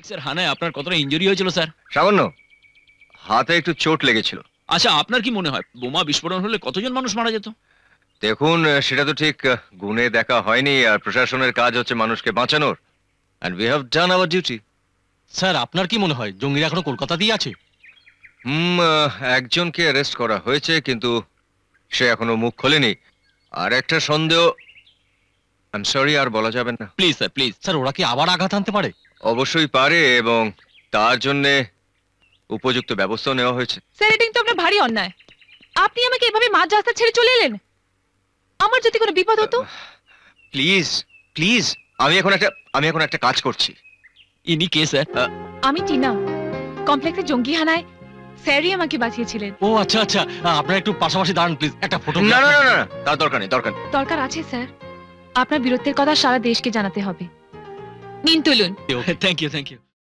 Sir হানায় আপনার কতটা injury হয়েছিল স্যার? সামান্য হাতে একটু চোট লেগেছিল। আচ্ছা, আপনার কি মনে হয় বোমা বিস্ফোরণ হলে কতজন মানুষ মারা যেত? দেখুন, সেটা তো ঠিক গুণে দেখা হয়নি, আর প্রশাসনের কাজ হচ্ছে মানুষকে বাঁচানোর, and we have done our duty. Sir আপনার কি মনে হয় জঙ্গিরা এখনো কলকাতাতেই আছে? একজনকে অ্যারেস্ট করা হয়েছে, কিন্তু সে এখনো মুখ খোলেনি। আর একটা সন্দেহ, আই এম সরি, আর বলা যাবে না। Please sir, please. স্যার ওরা কি আবার আঘাত আনতে পারে? অবশ্যই পারে, এবং তার জন্য উপযুক্ত ব্যবস্থা নেওয়া হয়েছে। স্যার এটা কিন্তু আপনার ভারী অন্যায়। আপনি আমাকে এভাবে মাঝ রাস্তা ছেড়ে চলে এলেন। আমার যদি কোনো বিপদ হতো। প্লিজ প্লিজ, আমি এখন একটা কাজ করছি। ইনি কে স্যার? আমি টিনা। কমপ্লেক্সে জঙ্গি হানায় স্যারই আমাকে বাঁচিয়েছিলেন। ও আচ্ছা আচ্ছা, আপনারা একটু পাশাপাশি দাঁড়ান প্লিজ, একটা ফটো। না না না না, তার দরকার নেই, দরকার নেই। দরকার আছে স্যার। আপনার বীরত্বের কথা সারা দেশকে জানাতে হবে। নিন তুলুন। Thank you, thank you.